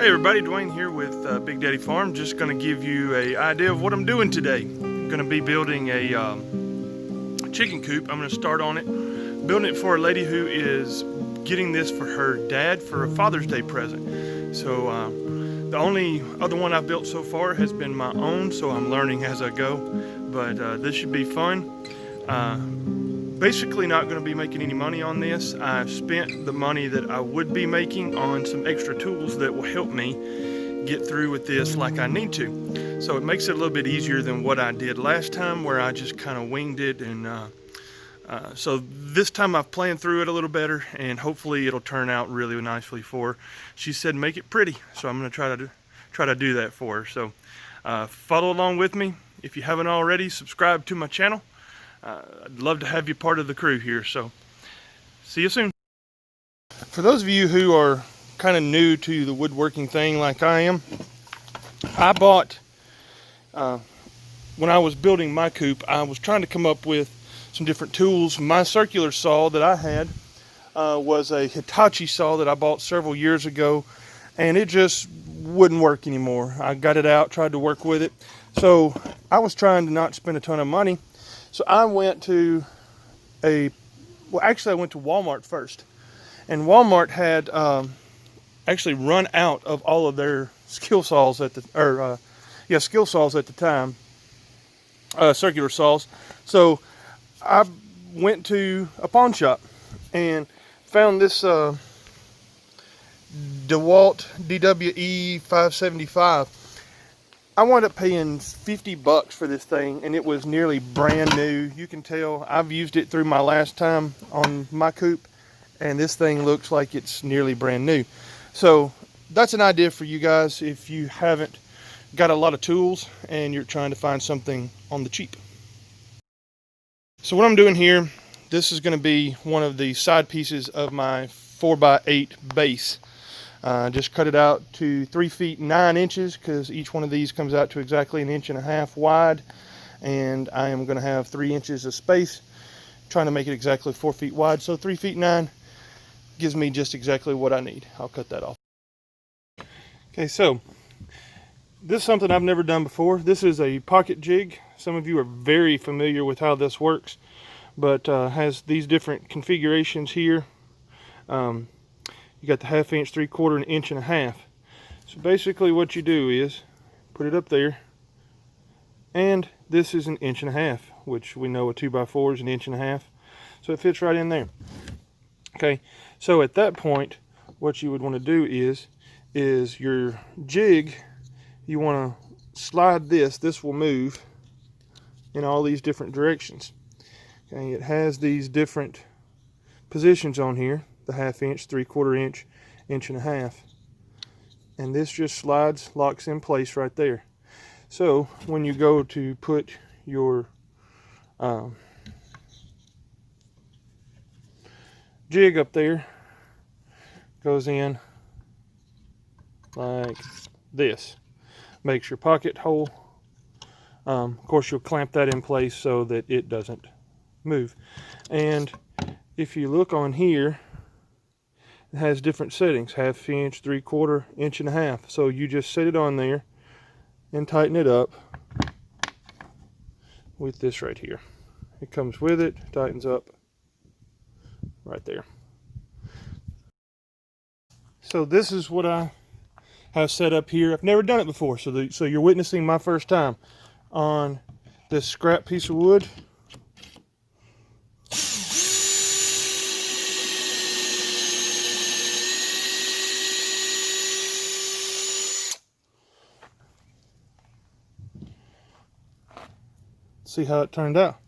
Hey everybody, Dwayne here with Big Daddy Farm. Just going to give you an idea of what I'm doing today. I'm going to be building a chicken coop. I'm going to start on it, building it for a lady who is getting this for her dad for a Father's Day present. So the only other one I've built so far has been my own, so I'm learning as I go. But this should be fun. Basically not going to be making any money on this. I've spent the money that I would be making on some extra tools that will help me get through with this like I need to. So it makes it a little bit easier than what I did last time, where I just kind of winged it. And so this time I've planned through it a little better, and hopefully it'll turn out really nicely for her. She said make it pretty, so I'm going to try to do that for her. So follow along with me. If you haven't already, subscribe to my channel. I'd love to have you part of the crew here, so see you soon. For those of you who are kind of new to the woodworking thing like I am, I bought, when I was building my coop, I was trying to come up with some different tools. My circular saw that I had was a Hitachi saw that I bought several years ago, and it just wouldn't work anymore. I got it out, tried to work with it, so I was trying to not spend a ton of money. So I went to I went to Walmart first, and Walmart had actually run out of all of their skill saws at the time, circular saws. So I went to a pawn shop and found this DeWalt DWE 575. I wound up paying $50 for this thing, and it was nearly brand new. You can tell I've used it through my last time on my coop, and this thing looks like it's nearly brand new. So that's an idea for you guys if you haven't got a lot of tools and you're trying to find something on the cheap. So what I'm doing here, this is going to be one of the side pieces of my 4x8 base. Just cut it out to 3 feet 9 inches, because each one of these comes out to exactly 1.5 inches wide, and I am going to have 3 inches of space, trying to make it exactly 4 feet wide. So 3 feet 9 gives me just exactly what I need. I'll cut that off. Okay, so this is something I've never done before. This is a pocket jig. Some of you are very familiar with how this works, but has these different configurations here. You got the 1/2 inch, 3/4, and 1.5 inches. So basically what you do is put it up there, and this is 1.5 inches, which we know a 2x4 is 1.5 inches. So it fits right in there. Okay, so at that point, what you would want to do is your jig, you want to slide this. This will move in all these different directions. Okay, it has these different positions on here. The 1/2 inch, 3/4 inch, 1.5 inches, and this just slides, locks in place right there. So when you go to put your jig up there, goes in like this, makes your pocket hole. Of course, you'll clamp that in place so that it doesn't move. And if you look on here, it has different settings: 1/2 inch, 3/4, 1.5 inches. So you just set it on there and tighten it up with this right here. It comes with it, tightens up right there. So this is what I have set up here. I've never done it before, so you're witnessing my first time on this scrap piece of wood. See how it turned out.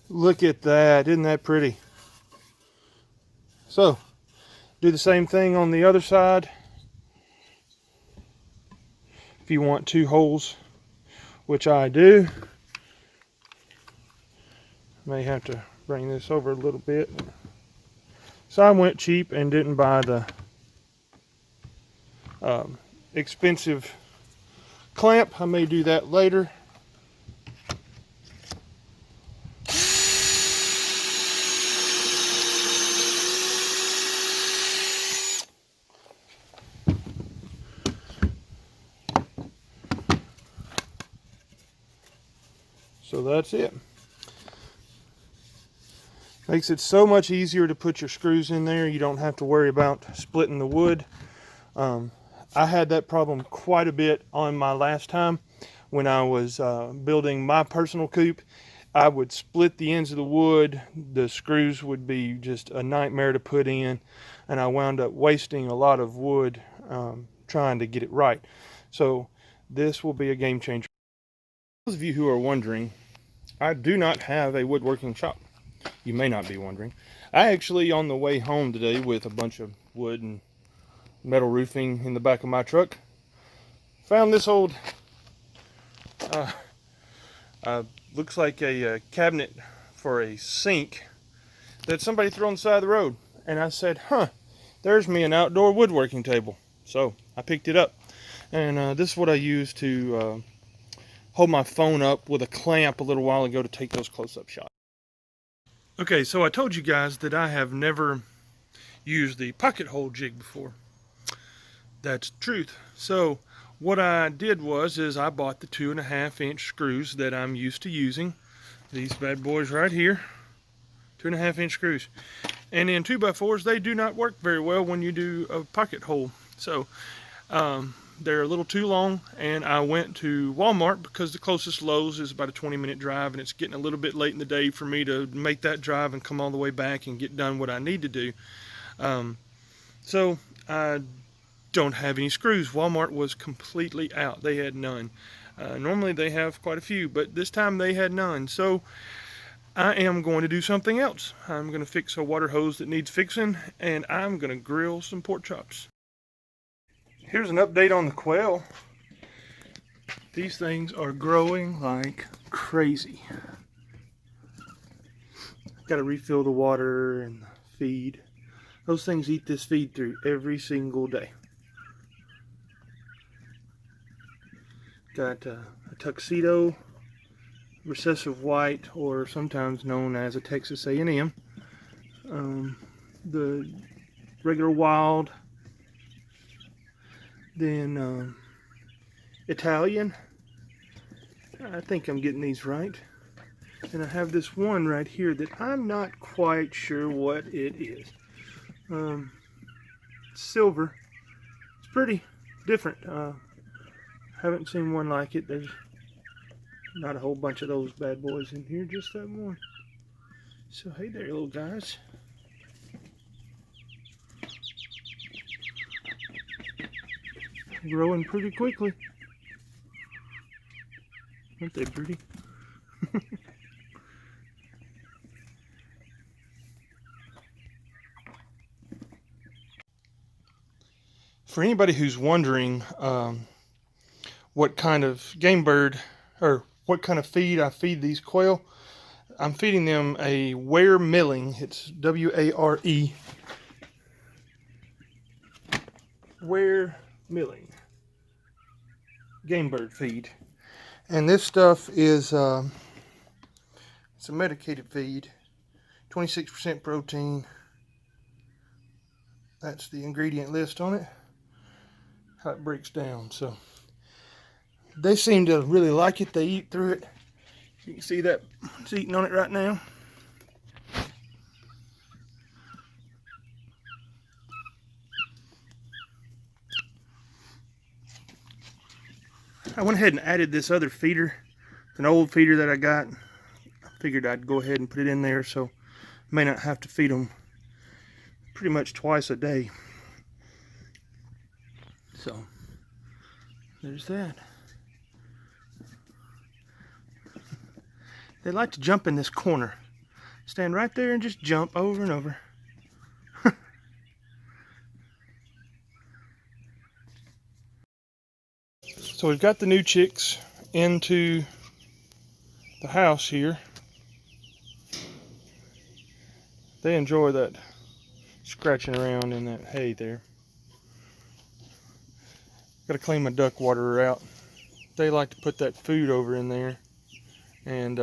Look at that, isn't that pretty? So do the same thing on the other side. If you want 2 holes, which I do, may have to bring this over a little bit. So I went cheap and didn't buy the expensive clamp. I may do that later. So that's it. Makes it so much easier to put your screws in there. You don't have to worry about splitting the wood. I had that problem quite a bit on my last time when I was building my personal coop. I would split the ends of the wood. The screws would be just a nightmare to put in, and I wound up wasting a lot of wood trying to get it right. So this will be a game changer. For those of you who are wondering, I do not have a woodworking shop. You may not be wondering. I actually, on the way home today with a bunch of wood and metal roofing in the back of my truck, found this old looks like a cabinet for a sink that somebody threw on the side of the road. And I said, huh, there's me an outdoor woodworking table. So I picked it up. And this is what I used to hold my phone up with a clamp a little while ago to take those close-up shots. Okay, so I told you guys that I have never used the pocket hole jig before. That's the truth. So what I did is I bought the 2.5-inch screws that I'm used to using. These bad boys right here, 2.5-inch screws. And in 2x4s, they do not work very well when you do a pocket hole. So they're a little too long, and I went to Walmart because the closest Lowe's is about a 20-minute drive, and it's getting a little bit late in the day for me to make that drive and come all the way back and get done what I need to do. So I don't have any screws. Walmart was completely out. They had none. Normally they have quite a few, but this time they had none. So I am going to do something else. I'm going to fix a water hose that needs fixing, and I'm going to grill some pork chops. Here's an update on the quail. These things are growing like crazy. Got to refill the water and the feed. Those things eat this feed through every single day. Got a tuxedo, recessive white, or sometimes known as a Texas A&M. The regular wild, then Italian. I think I'm getting these right. And I have this one right here that I'm not quite sure what it is. Silver. It's pretty different. Haven't seen one like it. There's not a whole bunch of those bad boys in here, just that one. So hey there, little guys. Growing pretty quickly. Aren't they pretty? For anybody who's wondering what kind of game bird or what kind of feed I feed these quail, I'm feeding them a ware milling. It's W-A-R-E. Ware milling game bird feed. And this stuff is it's a medicated feed, 26% protein. That's the ingredient list on it, how it breaks down. So they seem to really like it. They eat through it. You can see that it's eating on it right now. I went ahead and added this other feeder. It's an old feeder that I got. I figured I'd go ahead and put it in there so I may not have to feed them pretty much twice a day. So there's that. They like to jump in this corner. Stand right there and just jump over and over. So we've got the new chicks into the house here. They enjoy that scratching around in that hay there. Got to clean my duck waterer out. They like to put that food over in there and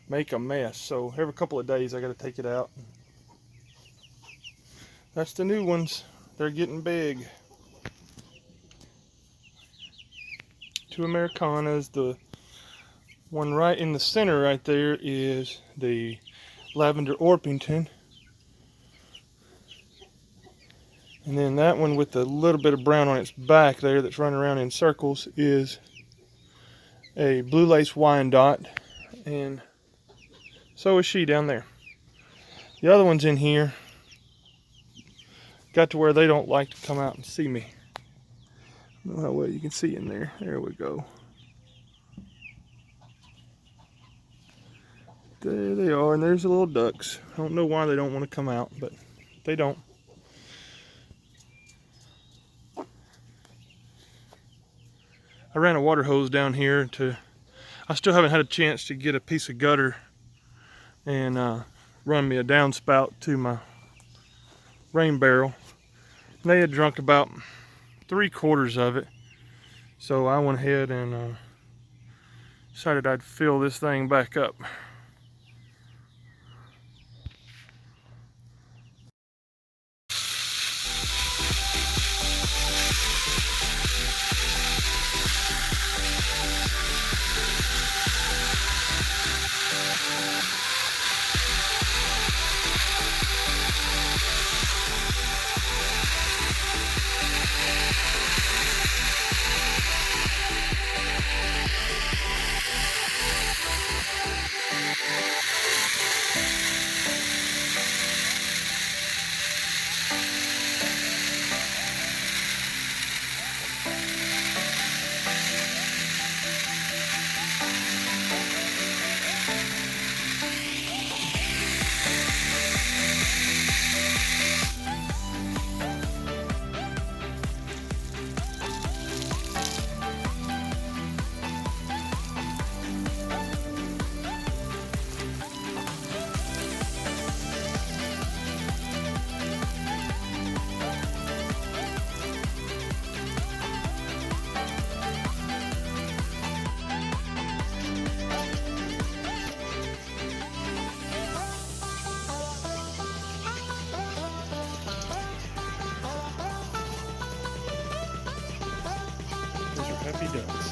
make a mess. So every couple of days I got to take it out. That's the new ones. They're getting big. 2 Americanas, the One right in the center right there is the lavender Orpington. And then that one with a little bit of brown on its back there that's running around in circles is a blue lace Wyandotte. And so is she down there. The other ones in here got to where they don't like to come out and see me. I don't know how well you can see in there. There we go. There they are, and there's the little ducks. I don't know why they don't want to come out, but they don't. I ran a water hose down here I still haven't had a chance to get a piece of gutter and run me a downspout to my rain barrel. They had drunk about 3/4 of it, so I went ahead and decided I'd fill this thing back up. Those are happy ducks.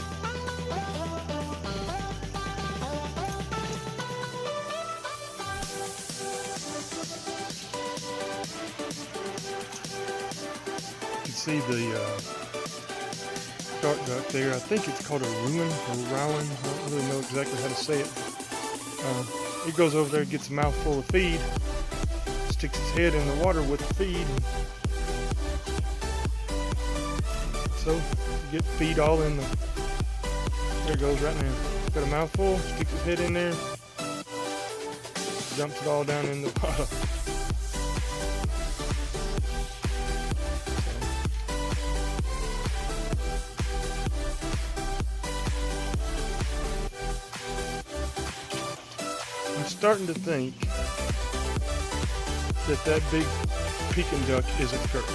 You can see the dark duck there. I think it's called a ruin or rowan. I don't really know exactly how to say it. It goes over there, gets a mouthful of feed, sticks its head in the water with the feed. So you get feed all in the, there it goes right now. Got a mouthful, sticks its head in there, dumps it all down in the bottom. I'm starting to think that big Peking duck is a Kirk.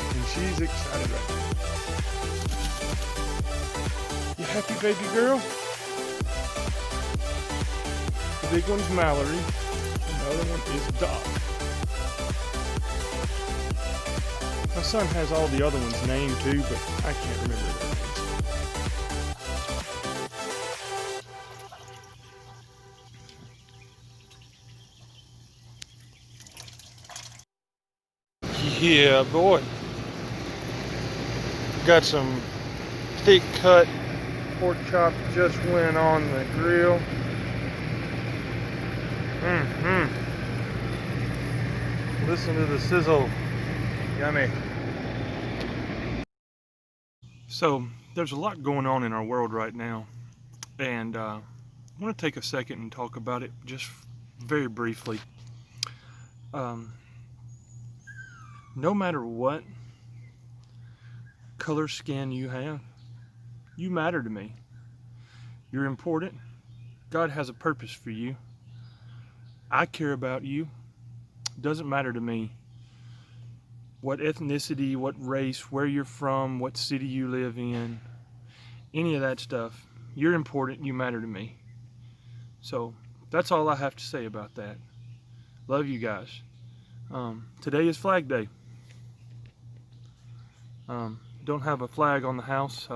And she's excited right now. You happy, baby girl? The big one's Mallory. The other one is Doc. My son has all the other ones named too, but I can't remember their names. Yeah, boy. Got some thick cut pork chop just went on the grill. Listen to the sizzle. Yummy. So there's a lot going on in our world right now, and I want to take a second and talk about it just very briefly. No matter what color skin you have, you matter to me. You're important. God has a purpose for you. I care about you. Doesn't matter to me what ethnicity, what race, where you're from, what city you live in, any of that stuff. You're important. You matter to me. So that's all I have to say about that. Love you guys. Today is Flag Day. don't have a flag on the house.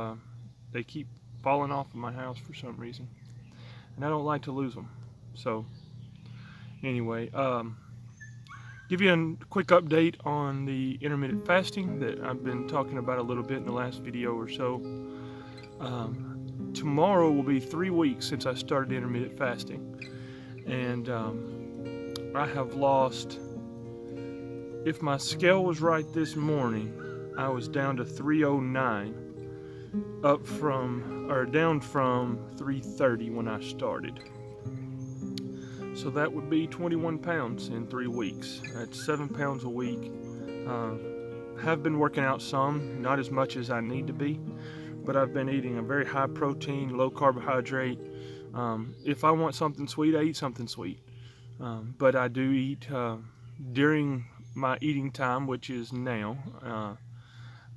They keep falling off of my house for some reason, and I don't like to lose them. So anyway, give you a quick update on the intermittent fasting that I've been talking about a little bit in the last video or so. Tomorrow will be 3 weeks since I started intermittent fasting, and I have lost, if my scale was right this morning, I was down to 309, down from 330 when I started. So that would be 21 pounds in 3 weeks. That's 7 pounds a week. Have been working out some, not as much as I need to be, but I've been eating a very high protein, low carbohydrate. If I want something sweet, I eat something sweet. But I do eat during my eating time, which is now.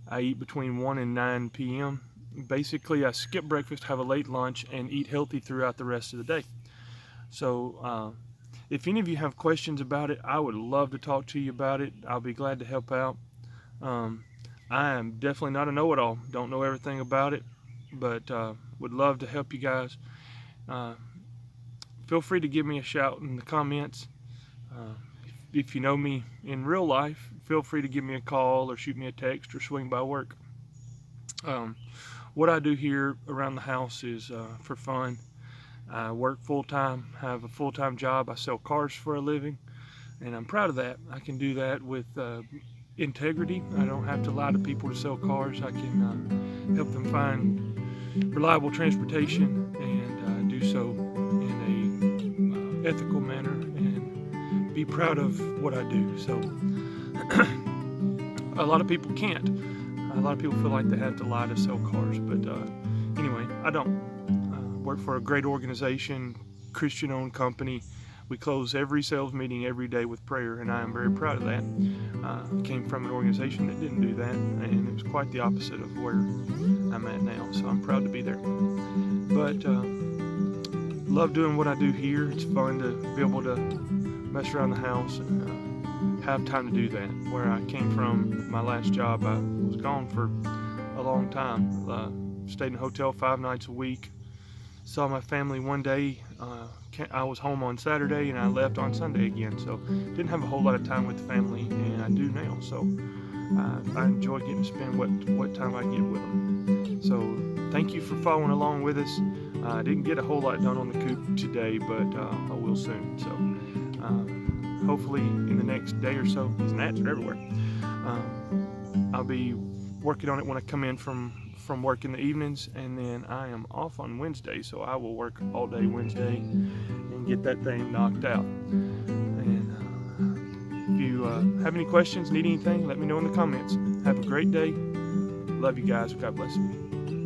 I eat between 1 and 9 p.m. Basically, I skip breakfast, have a late lunch, and eat healthy throughout the rest of the day. So if any of you have questions about it, I would love to talk to you about it. I'll be glad to help out. I am definitely not a know-it-all. Don't know everything about it, but would love to help you guys. Feel free to give me a shout in the comments. If you know me in real life, feel free to give me a call or shoot me a text or swing by work. What I do here around the house is for fun. I work full-time, have a full-time job. I sell cars for a living, and I'm proud of that. I can do that with integrity. I don't have to lie to people to sell cars. I can help them find reliable transportation and do so in a ethical manner and be proud of what I do. So a lot of people can't. A lot of people feel like they have to lie to sell cars, but anyway, I don't. Work for a great organization, Christian-owned company. We close every sales meeting every day with prayer, and I am very proud of that. Came from an organization that didn't do that, and it was quite the opposite of where I'm at now, so I'm proud to be there. But love doing what I do here. It's fun to be able to mess around the house and have time to do that. Where I came from, my last job, I was gone for a long time. Stayed in a hotel 5 nights a week. Saw my family one day. I was home on Saturday and I left on Sunday again, so didn't have a whole lot of time with the family, and I do now. So I enjoy getting to spend what time I get with them. So thank you for following along with us. I didn't get a whole lot done on the coop today, but I will soon. So hopefully in the next day or so, these gnats are everywhere. I'll be working on it when I come in from work in the evenings, and then I am off on Wednesday, so I will work all day Wednesday and get that thing knocked out. And if you have any questions, need anything, let me know in the comments. Have a great day. Love you guys. God bless you.